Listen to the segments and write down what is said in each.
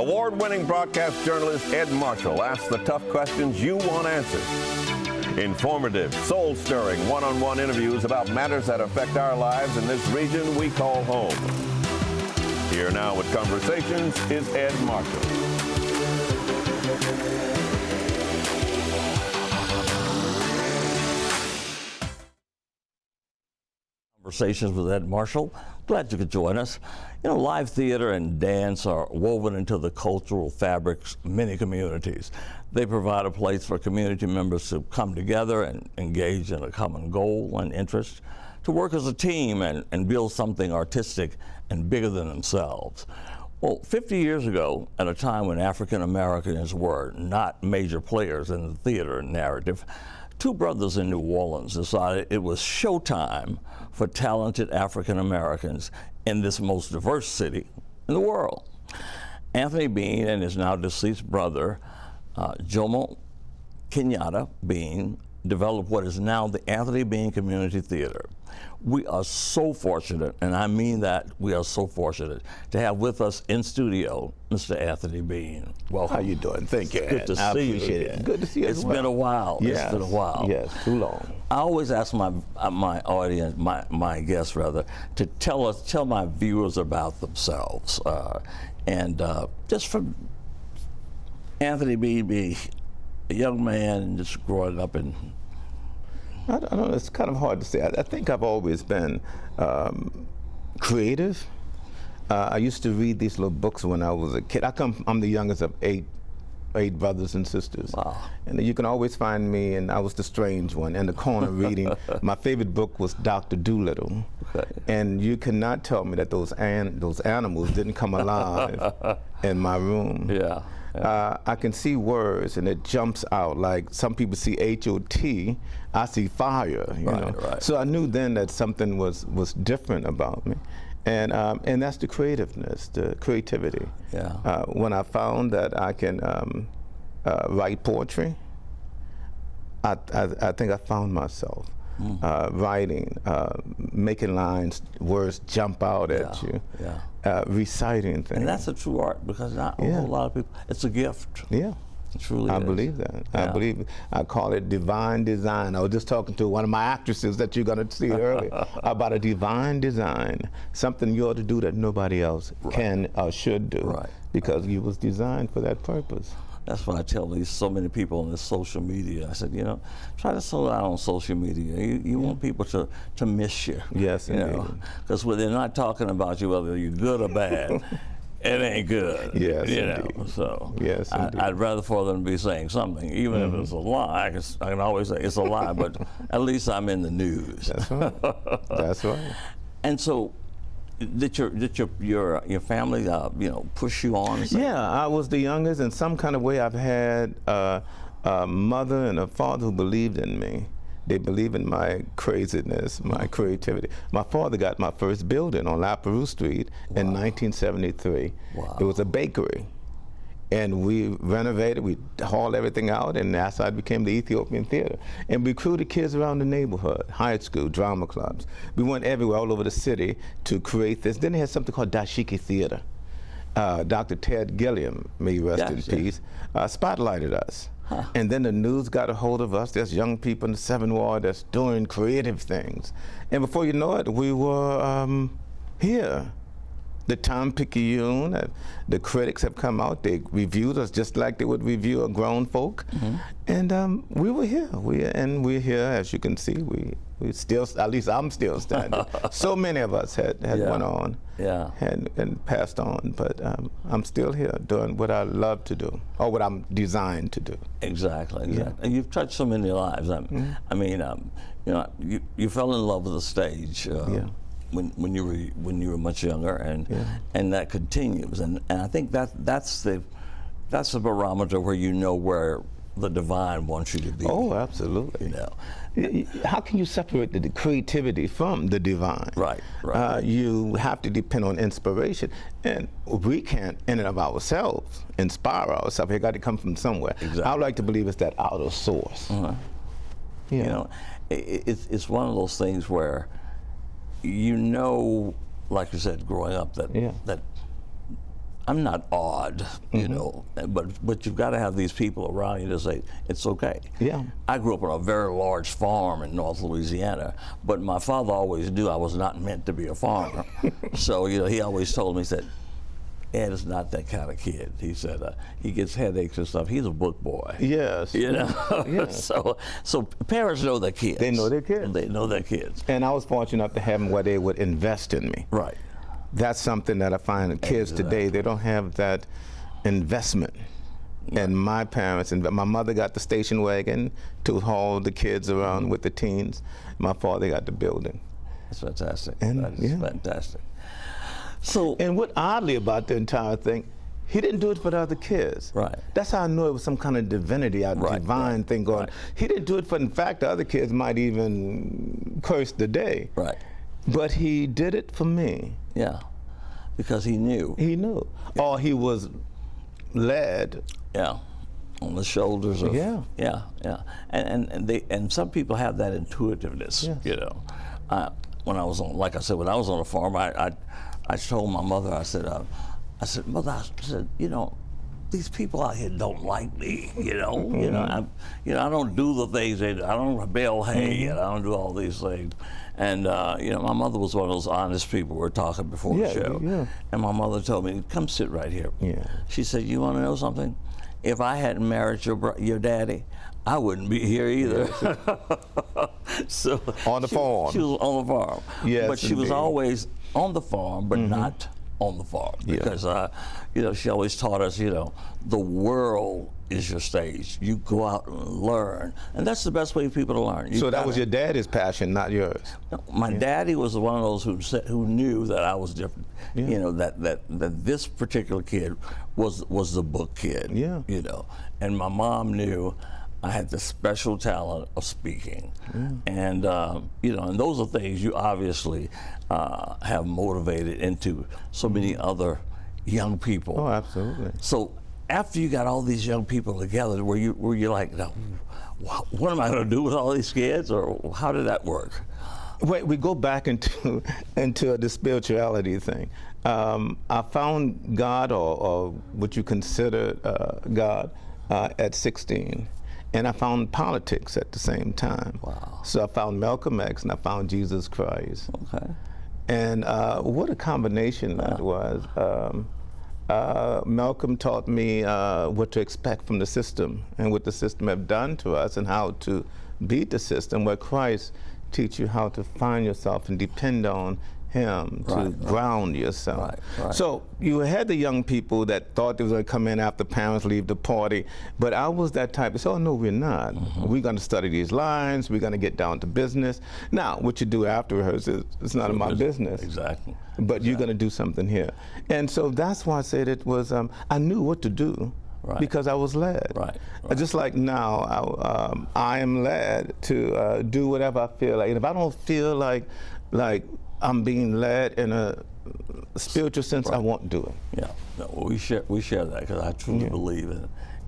Award-winning broadcast journalist Ed Marshall asks the tough questions you want answered. Informative, soul-stirring, one-on-one interviews about matters that affect our lives in this region we call home. Here now with Conversations is Ed Marshall. Conversations with Ed Marshall. Glad you could join us. You know, live theater and dance are woven into the cultural fabrics of many communities. They provide a place for community members to come together and engage in a common goal and interest, to work as a team and build something artistic and bigger than themselves. Well, 50 years ago, at a time when African Americans were not major players in the theater narrative, two brothers in New Orleans decided it was showtime for talented African Americans in this most diverse city in the world. Anthony Bean and his now deceased brother, Jomo Kenyatta Bean, developed what is now the Anthony Bean Community Theater. We are so fortunate, and I mean that, we are so fortunate to have with us in studio Mr. Anthony Bean. Welcome. How you doing? Thank you, Ed. Good to see you. Appreciate it. Good to see you as well. It's been a while. Yes. It's been a while. Yes, too long. I always ask my audience, my guests rather, to tell my viewers about themselves, just from Anthony Bean, be a young man and just growing up in. I don't know. It's kind of hard to say. I think I've always been creative. I used to read these little books when I was a kid. I'm the youngest of eight brothers and sisters. Wow. And you can always find me, and I was the strange one in the corner reading. My favorite book was Dr. Dolittle. Okay. And you cannot tell me that those animals didn't come alive in my room. Yeah. I can see words and it jumps out. Like some people see H-O-T, I see fire, you know. Right. So I knew then that something was different about me. And that's the creativeness, the creativity. Yeah. When I found that I can write poetry, I think I found myself. Writing, making lines, words jump out at you, reciting things. And that's a true art, because not a whole lot of people, it's a gift. Yeah. It truly I is. believe that. Yeah. I believe it. I call it divine design. I was just talking to one of my actresses that you're going to see earlier about a divine design, something you ought to do that nobody else can or should do, because you was designed for that purpose. That's why I tell so many people on this social media. I said, you know, try to slow down on social media. You want people to miss you. Yes, indeed. Because when they're not talking about you, whether you're good or bad, it ain't good. Yes, you indeed. know. So yes, I'd rather for them to be saying something, even if it's a lie. I can always say it's a lie, but at least I'm in the news. That's right. That's right. And so, did your family you know, push you on? Yeah, I was the youngest. In some kind of way, I've had a mother and a father who believed in me. They believe in my craziness, my creativity. My father got my first building on La Perouse Street in 1973. Wow. It was a bakery. And we renovated, we hauled everything out, and that's how it became the Ethiopian Theater. And we recruited kids around the neighborhood, high school, drama clubs. We went everywhere, all over the city, to create this. Then they had something called Dashiki Theater. Dr. Ted Gilliam, may he rest in peace, spotlighted us. Huh. And then the news got a hold of us. There's young people in the 7th Ward that's doing creative things. And before you know it, we were here. The Time-Picayune, the critics have come out, they reviewed us just like they would review a grown folk. And we were here. We're here, as you can see, we still, at least I'm still standing. So many of us had went on and passed on, but I'm still here doing what I love to do, or what I'm designed to do. Exactly. And you've touched so many lives. I mean, you know, you fell in love with the stage. When you were much younger, and that continues, and I think that's the barometer where you know where the divine wants you to be. Oh, absolutely. You know, how can you separate the creativity from the divine? Right. You have to depend on inspiration, and we can't in and of ourselves inspire ourselves. It got to come from somewhere. Exactly. I would like to believe it's that outer source. You know, it's one of those things where, you know, like you said, growing up, that I'm not odd, you know, but you've got to have these people around you to say, it's okay. Yeah. I grew up on a very large farm in North Louisiana, but my father always knew I was not meant to be a farmer. So, you know, he always told me, he said, Ed is not that kind of kid. He said, he gets headaches and stuff. He's a book boy. Yes. You know? Yes. So parents know their kids. They know their kids. They know their kids. And I was fortunate enough to have them where they would invest in me. Right. That's something that I find kids today, they don't have that investment. And my parents, and my mother got the station wagon to haul the kids around with the teens. My father got the building. That's fantastic. And, That is fantastic. So, and what oddly about the entire thing, he didn't do it for the other kids. Right. That's how I knew it was some kind of divinity, a divine thing going. He didn't do it for, in fact, the other kids might even curse the day. Right. But he did it for me. Yeah, because he knew. He knew. Yeah. Or he was led. Yeah, on the shoulders of. Yeah. Yeah, yeah. And some people have that intuitiveness, yes. you know. When I was on, like I said, when I was on a farm, I told my mother, I said, Mother, I said, you know, these people out here don't like me, you know. I don't do the things they do. I don't bale hay, and I don't do all these things. And you know, my mother was one of those honest people. We were talking before the show, and my mother told me, "Come sit right here." Yeah. She said, "You want to know something? If I hadn't married your daddy, I wouldn't be here either." So on the farm. She was on the farm. Yes, but she was always on the farm, but not on the farm, because you know, she always taught us, you know, the world is your stage. You go out and learn, and that's the best way for people to learn. So that was your daddy's passion, not yours. No, my daddy was one of those who knew that I was different. You know, that this particular kid was the book kid. Yeah. You know, and my mom knew I had the special talent of speaking, and you know, and those are things you obviously have motivated into so many other young people. Oh, absolutely. So after you got all these young people together, were you like, now, what am I going to do with all these kids, or how did that work? Wait, we go back into the spirituality thing. I found God, or what you consider God, at 16. And I found politics at the same time. Wow. So I found Malcolm X and I found Jesus Christ. Okay. And what a combination that was. Malcolm taught me what to expect from the system and what the system have done to us and how to beat the system, where Christ teach you how to find yourself and depend on him to ground yourself. So you had the young people that thought they was going to come in after parents leave the party, but I was that type of, so no, we're not. We're going to study these lines, we're going to get down to business. Now, what you do afterwards is it's none of my business. Exactly. But you're going to do something here. And so that's why I said it was, I knew what to do. Because I was led. Just like now, I am led to do whatever I feel like. And if I don't feel like I'm being led in a spiritual sense, I won't do it. Yeah, no, we share that, because I truly believe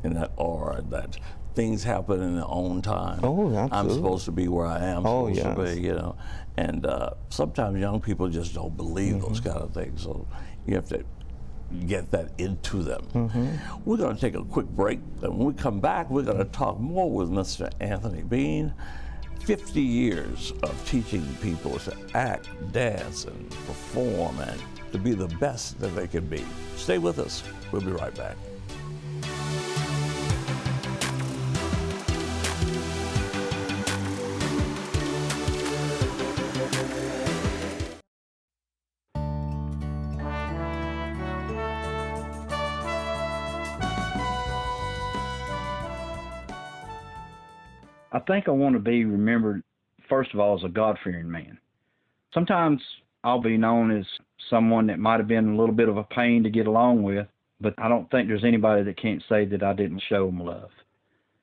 in that aura, that things happen in their own time. Oh, absolutely. I'm supposed to be where I am supposed to be, you know. And sometimes young people just don't believe those kind of things, so you have to get that into them. We're going to take a quick break, and when we come back, we're going to talk more with Mr. Anthony Bean. 50 years of teaching people to act, dance, and perform, and to be the best that they can be. Stay with us. We'll be right back. I think I want to be remembered, first of all, as a God-fearing man. Sometimes I'll be known as someone that might have been a little bit of a pain to get along with, but I don't think there's anybody that can't say that I didn't show them love.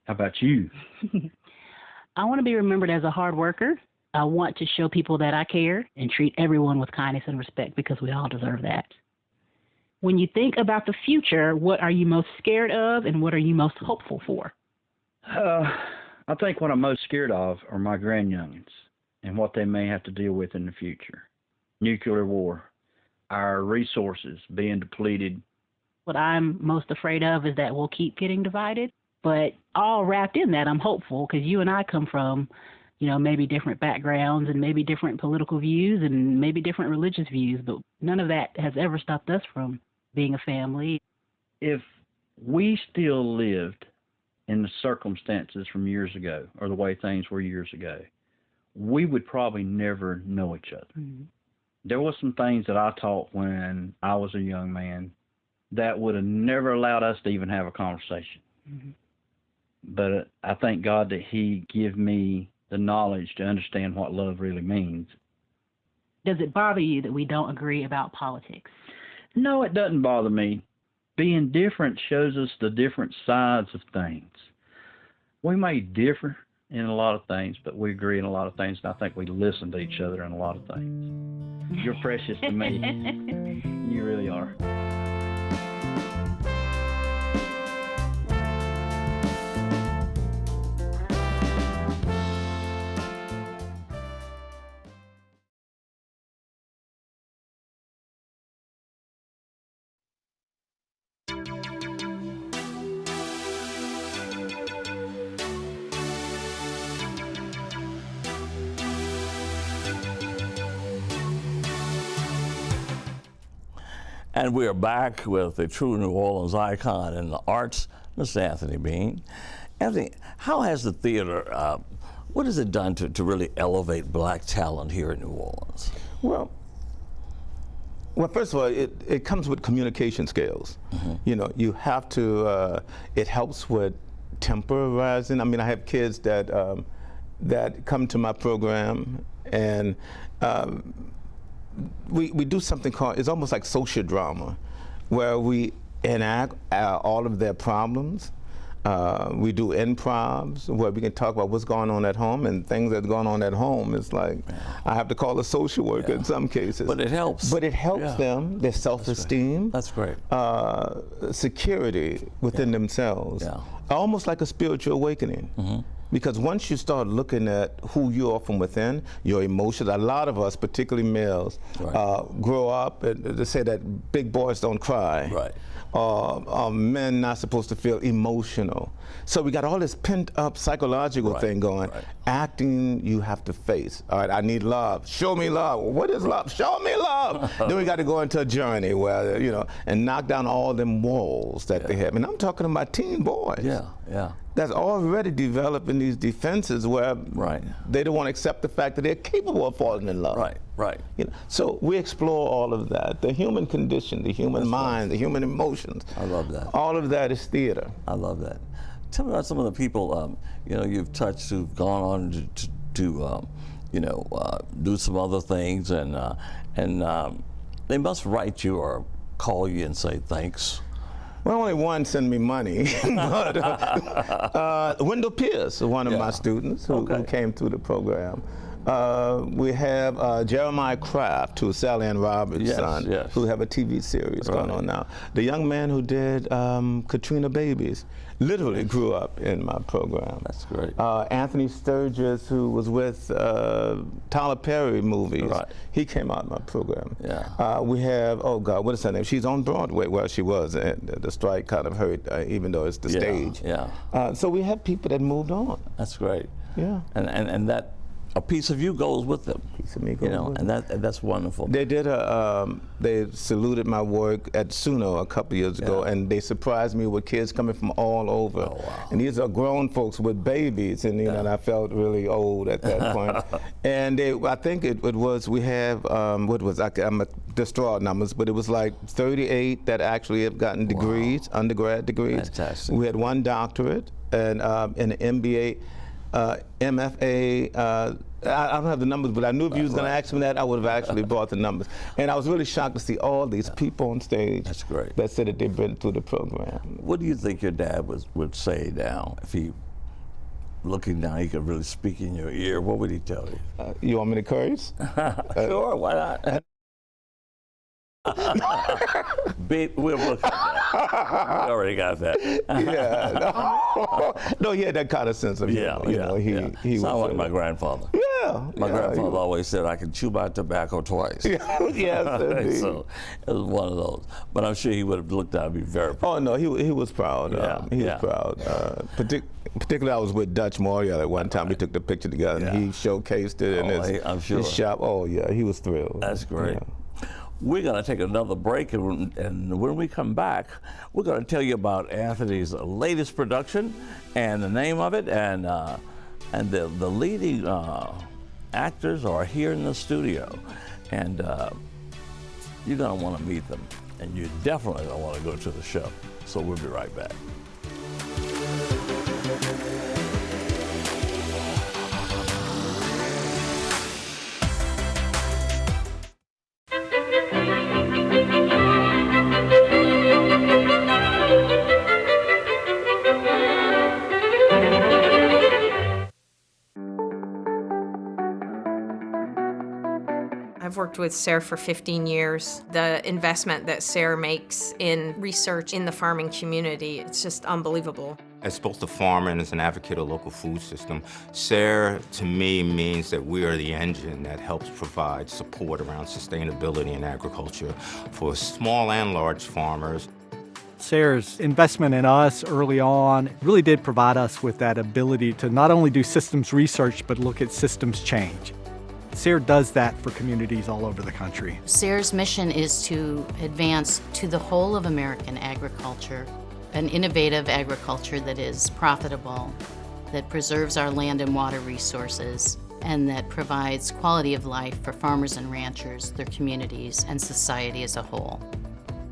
How about you? I want to be remembered as a hard worker. I want to show people that I care and treat everyone with kindness and respect, because we all deserve that. When you think about the future, what are you most scared of and what are you most hopeful for? I think what I'm most scared of are my grandyoungins and what they may have to deal with in the future. Nuclear war, our resources being depleted What I'm most afraid of is that we'll keep getting divided. But all wrapped in that, I'm hopeful, because you and I come from, maybe different backgrounds and maybe different political views and maybe different religious views, but none of that has ever stopped us from being a family. If we still lived in the circumstances from years ago, or the way things were years ago, we would probably never know each other. Mm-hmm. There were some things that I taught when I was a young man that would have never allowed us to even have a conversation. Mm-hmm. But I thank God that He gave me the knowledge to understand what love really means. Does it bother you that we don't agree about politics? No, it doesn't bother me. Being different shows us the different sides of things. We may differ in a lot of things, but we agree in a lot of things, and I think we listen to each other in a lot of things. You're precious to me. You really are. And we are back with a true New Orleans icon in the arts, Mr. Anthony Bean. Anthony, how has the theater, what has it done to really elevate black talent here in New Orleans? Well, first of all, it comes with communication skills. Mm-hmm. You have to, it helps with temporizing. I mean, I have kids that come to my program, and we do something called, it's almost like social drama, where we enact all of their problems. We do improvs where we can talk about what's going on at home, and things that's going on at home is like, I have to call a social worker in some cases. But it helps. But it helps them, their self-esteem. That's great. Security within themselves. Yeah. Almost like a spiritual awakening. Mm-hmm. Because once you start looking at who you are from within, your emotions, a lot of us, particularly males, grow up and they say that big boys don't cry. Right. Men not supposed to feel emotional. So we got all this pent up psychological thing going. Right. Acting, you have to face. All right, I need love. Show me love. What is love? Show me love. Then we got to go into a journey where, and knock down all them walls that they have. And I'm talking about teen boys. Yeah. That's already developing these defenses where they don't want to accept the fact that they're capable of falling in love. Right. So we explore all of that. The human condition, the human mind, the human emotions. I love that. All of that is theater. I love that. Tell me about some of the people you've touched who've gone on to do some other things, and they must write you or call you and say thanks. Well, only one sent me money, but Wendell Pierce, one of my students who came through the program. We have Jeremiah Kraft, who's Sally Ann Roberts' son, who have a TV series going on now. The young man who did Katrina Babies literally grew up in my program. That's great. Anthony Sturgis, who was with Tyler Perry movies, he came out of my program. We have, what is her name? She's on Broadway. Well, she was. The strike kind of hurt, even though it's the stage. So we have people that moved on. That's great. Yeah. And that, a piece of you goes with them. A piece of me goes with them. And that's wonderful. They did they saluted my work at Suno a couple years ago, and they surprised me with kids coming from all over. Oh, wow. And these are grown folks with babies, and and I felt really old at that point. And I think it was, we have, I'm a distraught numbers, but it was like 38 that actually have gotten degrees, undergrad degrees. Fantastic. We had one doctorate and an MBA. MFA, I don't have the numbers, but I knew if you was going to ask me that, I would have actually brought the numbers. And I was really shocked to see all these people on stage. That's great. That said that they've been through the program. What do you think your dad would say now if he, looking down, he could really speak in your ear? What would he tell you? You want me to curse? Sure, why not? We'll look at that. We already got that. No, he had that kind of sense of humor. He Sound was like my grandfather. Yeah, My grandfather always said I could chew my tobacco twice. Yes, indeed. So it was one of those. But I'm sure he would have looked at me very proud. Oh no, he was proud. He was proud. Particularly, I was with Dutch Morial at one time. We took the picture together, and he showcased it in his shop. Oh yeah, he was thrilled. That's great. We're going to take another break, and when we come back, we're going to tell you about Anthony's latest production and the name of it, and the leading actors are here in the studio, and you're going to want to meet them, and you definitely don't want to go to the show. So we'll be right back. I've worked with SARE for 15 years. The investment that SARE makes in research in the farming community, it's just unbelievable. As both a farmer and as an advocate of local food system, SARE to me means that we are the engine that helps provide support around sustainability in agriculture for small and large farmers. SARE's investment in us early on really did provide us with that ability to not only do systems research, but look at systems change. SARE does that for communities all over the country. SARE's mission is to advance to the whole of American agriculture, an innovative agriculture that is profitable, that preserves our land and water resources, and that provides quality of life for farmers and ranchers, their communities, and society as a whole.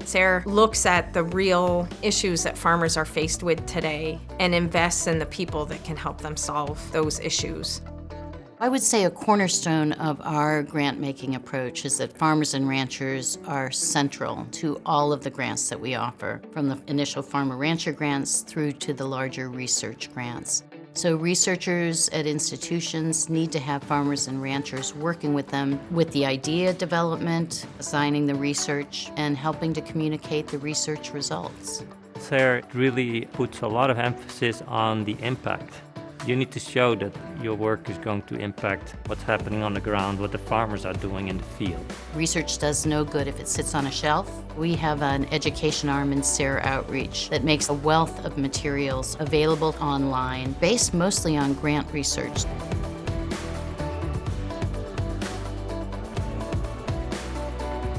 SARE looks at the real issues that farmers are faced with today and invests in the people that can help them solve those issues. I would say a cornerstone of our grant-making approach is that farmers and ranchers are central to all of the grants that we offer, from the initial farmer-rancher grants through to the larger research grants. So researchers at institutions need to have farmers and ranchers working with them with the idea development, assigning the research, and helping to communicate the research results. SARE really puts a lot of emphasis on the impact. You need to show that your work is going to impact what's happening on the ground, what the farmers are doing in the field. Research does no good if it sits on a shelf. We have an education arm in SARE Outreach that makes a wealth of materials available online, based mostly on grant research.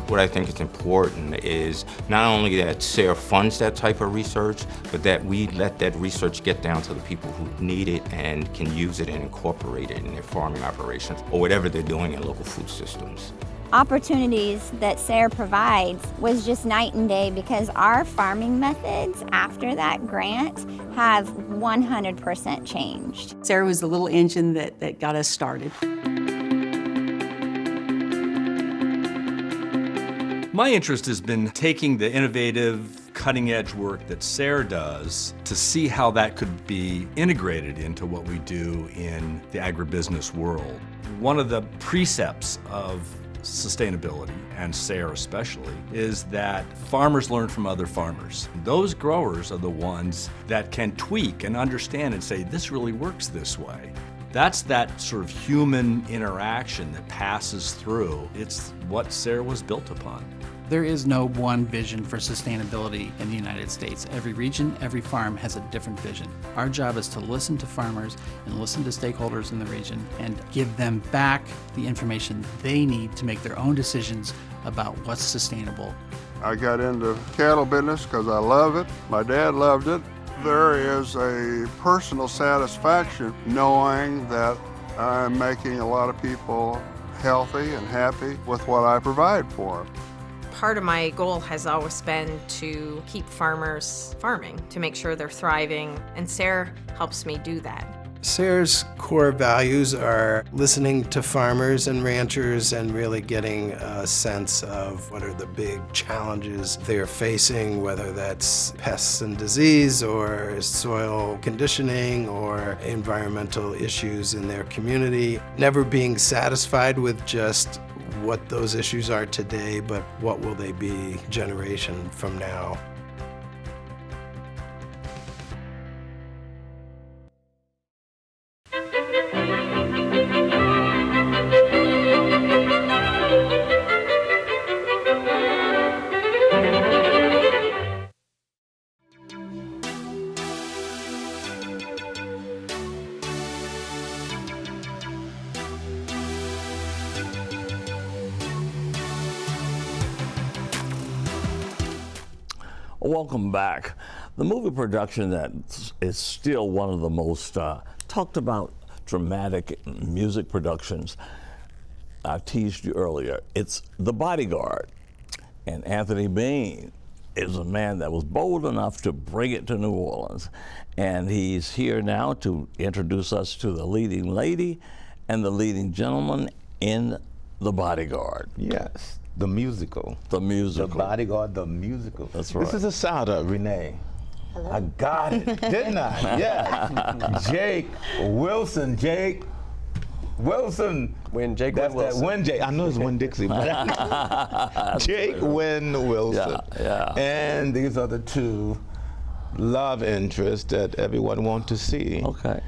What I think is important is not only that SARE funds that type of research, but that we let that research get down to the people who need it and can use it and incorporate it in their farming operations or whatever they're doing in local food systems. Opportunities that SARE provides was just night and day, because our farming methods after that grant have 100% changed. SARE was the little engine that got us started. My interest has been taking the innovative, cutting-edge work that SARE does to see how that could be integrated into what we do in the agribusiness world. One of the precepts of sustainability, and SARE especially, is that farmers learn from other farmers. Those growers are the ones that can tweak and understand and say, this really works this way. That's that sort of human interaction that passes through. It's what SARE was built upon. There is no one vision for sustainability in the United States. Every region, every farm has a different vision. Our job is to listen to farmers and listen to stakeholders in the region and give them back the information they need to make their own decisions about what's sustainable. I got into cattle business because I love it. My dad loved it. There is a personal satisfaction knowing that I'm making a lot of people healthy and happy with what I provide for them. Part of my goal has always been to keep farmers farming, to make sure they're thriving, and SARE helps me do that. SARE's core values are listening to farmers and ranchers and really getting a sense of what are the big challenges they're facing, whether that's pests and disease or soil conditioning or environmental issues in their community. Never being satisfied with just what those issues are today, but what will they be generation from now. Welcome back. The movie production that is still one of the most talked about dramatic music productions, I teased you earlier, it's The Bodyguard. And Anthony Bean is a man that was bold enough to bring it to New Orleans. And he's here now to introduce us to the leading lady and the leading gentleman in The Bodyguard. Yes, the musical. The musical. The Bodyguard, the musical. That's right. This is a shout-out, Renee. Hello. I got it, didn't I? Yeah. Jake Wilson, Jake Wilson. Jake That's Wilson. That Win Jake. I know it's Win Dixie, but Jake Win Wilson. Yeah. And these are the two love interests that everyone wants to see. Okay.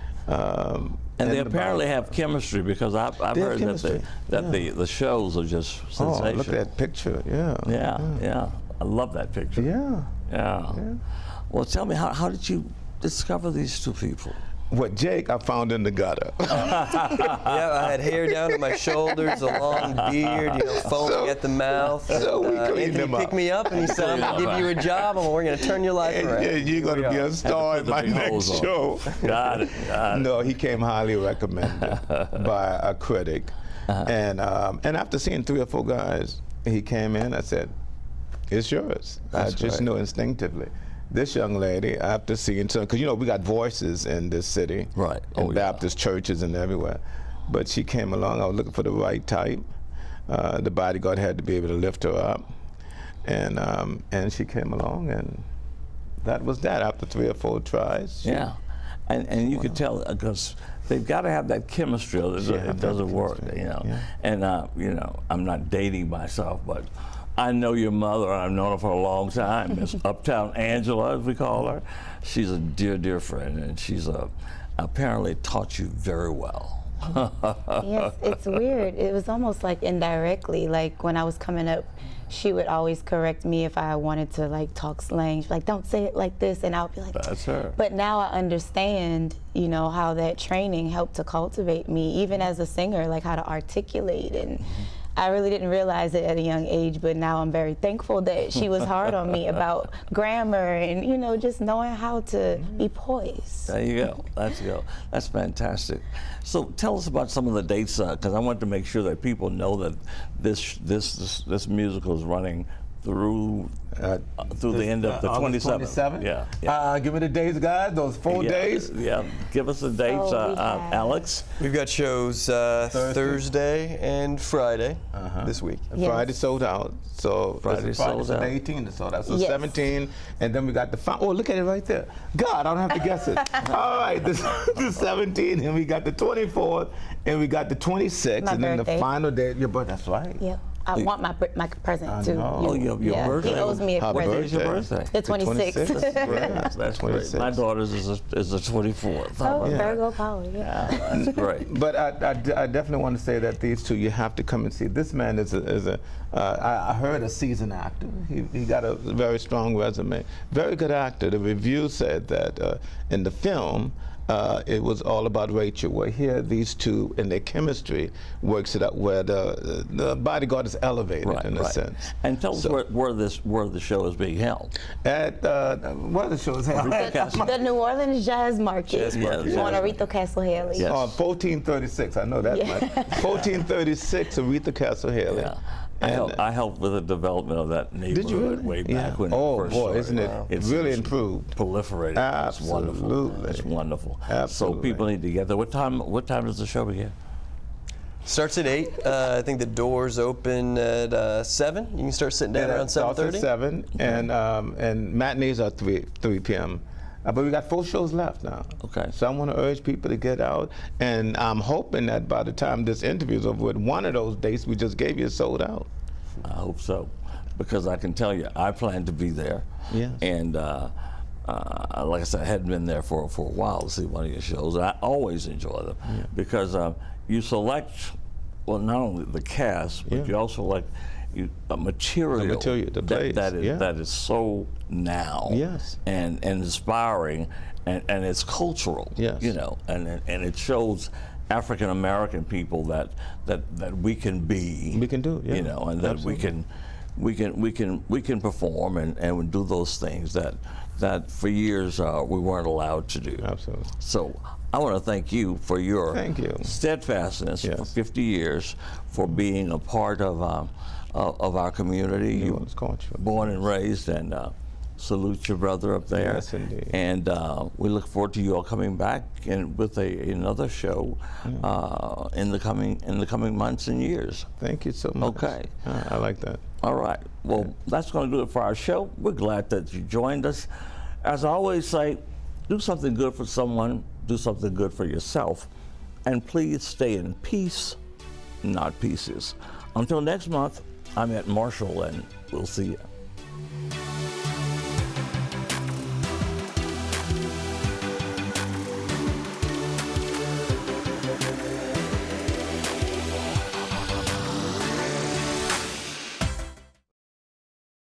And they apparently have chemistry, because I've heard that the shows are just sensational. Oh, look at that picture. Yeah. I love that picture. Yeah. Well, tell me, how did you discover these two people? What, Jake, I found in the gutter. Yeah, I had hair down to my shoulders, a long beard, foaming at the mouth. So we cleaned him up. He picked me up and he said, I'm going to give you a job and we're going to turn your life around. Yeah, you're going to be a star in my next show. Got it. No, he came highly recommended by a critic. And after seeing 3 or 4 guys, he came in, I said, it's yours. I just knew instinctively. This young lady, after seeing some, because we got voices in this city, right? In Baptist churches and everywhere. But she came along. I was looking for the right type. The bodyguard had to be able to lift her up, and she came along, and that was that. After 3 or 4 tries. Yeah, and you could tell, because they've got to have that chemistry, or it doesn't work. Yeah. And I'm not dating myself, but I know your mother, and I've known her for a long time. Miss Uptown Angela, as we call her. She's a dear, dear friend, and she's apparently taught you very well. Yes, it's weird. It was almost like indirectly. Like when I was coming up, she would always correct me if I wanted to talk slang. She'd be like, don't say it like this, and I would be like, that's her. But now I understand, how that training helped to cultivate me, even as a singer, like how to articulate. And I really didn't realize it at a young age, but now I'm very thankful that she was hard on me about grammar and, just knowing how to be poised. There you go. That's fantastic. So tell us about some of the dates, because I want to make sure that people know that this musical is running through the end of the 27th. Yeah. Give me the dates, guys. Those 4 days. Yeah. Give us the dates, Alex. We've got shows Thursday and Friday this week. Friday sold out. So Friday sold out. The 18th is sold out. So yes. 17, and then we got the look at it right there. God, I don't have to guess it. All right, the 17th, and we got the 24th, and we got the 26th, and then the final day. Your birthday. That's right. Yep. I want my present too. Oh, your birthday. He owes me a Happy present. birthday. Your birthday. The 26th. That's great. My daughter's is the 24th. Oh, Virgo power. Yeah. That's great. But I definitely want to say that these two, you have to come and see. This man is I heard a seasoned actor. He got a very strong resume. Very good actor. The review said that in the film, it was all about Rachel. Where here, these two and their chemistry works it up, where the bodyguard is elevated in a sense. And tell us where the show is being held. At where the show is held? The New Orleans Jazz Market. On Aretha Castle Haley. Yes. 1436. I know that much. 1436 Aretha Castle Haley. Yeah. I helped with the development of that neighborhood way back when it first started. Isn't it? It's really improved. Proliferated. Absolutely. It's wonderful. Absolutely. So people need to get there. What time does the show begin? Starts at 8. I think the doors open at 7. You can start sitting down around 7:30. Starts at 7, and matinees are 3 p.m. But we got 4 shows left now. Okay. So I want to urge people to get out, and I'm hoping that by the time this interview is over with, one of those dates we just gave you is sold out. I hope so, because I can tell you, I plan to be there. Yes. And like I said, I hadn't been there for a while to see one of your shows. I always enjoy them because you select, well, not only the cast, but you also select material that is so now and inspiring, and it's cultural, and it shows African American people that we can be, we can do, and that we can we can perform and do those things that for years we weren't allowed to do. Absolutely. So I want to thank you for your steadfastness for 50 years, for being a part of our community. You were born and raised, and salute your brother up there. Yes, indeed. And we look forward to you all coming back and with another show in the coming months and years. Thank you so much. Okay. I like that. All right. Well, that's going to do it for our show. We're glad that you joined us. As I always say, do something good for someone, do something good for yourself, and please stay in peace, not pieces. Until next month, I'm Ed Marshall, and we'll see you.